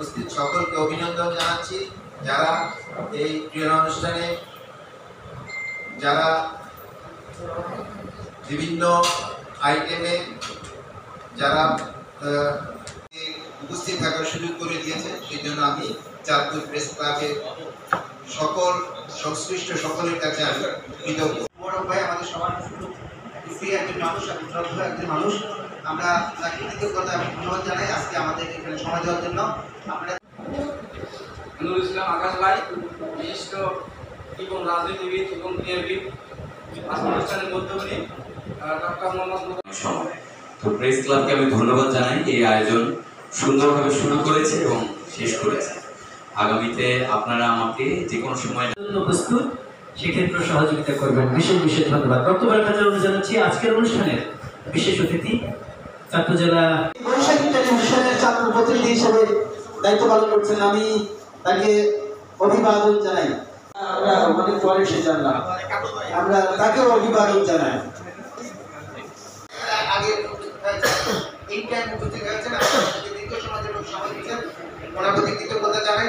উপস্থিত সকলকে অভিনন্দন জানাচ্ছি, যারা এই ক্রীড়া অনুষ্ঠানে যারা বিভিন্ন আইটেমে যারা উপস্থিত থাকার সুযোগ করে দিয়েছে, সেই জন্য আমি চাঁদপুর প্রেস ক্লাবের সকল সংশ্লিষ্ট সকলের কাছে আমি কৃতজ্ঞ। মোরক ভাই আমাদের সবার একজন মানুষ, একজন মানুষ, আমরা তাকে কৃতজ্ঞতা এবং ধন্যবাদ জানাই আজকে আমাদের এখানে সময় দেওয়ার জন্য। আপনারা নুরুল ইসলাম আকাশ ভাই, বিশিষ্ট এবং রাজনীতিবিদ এবং ক্রীড়াবিদ, অনুষ্ঠানের মধ্যমণি ডক্টর মোহাম্মদ। তো প্রেস ক্লাবকে আমি ধন্যবাদ জানাই, এই আয়োজন সুন্দরভাবে শুরু করেছে এবং শেষ করেছে। আগামীতে আপনারা আমাকে যে কোনো সময় প্রস্তুত, সেক্ষেত্রে সহযোগিতা করবেন। বিশেষ বিশেষ ধন্যবাদ। বক্তব্য রাখার জন্য জানাচ্ছি আজকের অনুষ্ঠানের বিশেষ অতিথি চাঁদপুর জেলা বৈশাখী টেলিভিশনের চাঁদপুর প্রতিনিধি হিসেবে দায়িত্ব পালন করছেন, আমি তাকে অভিবাদন জানাই। আমরা অনেক পরে সে জানলাম, আমরা তাকেও অভিবাদন জানাই। আগে এই টাইম উপস্থিত হয়েছেন, দীর্ঘ সময় ধরে সময় দিচ্ছেন, ওনার প্রতি কৃতজ্ঞতা জানাই।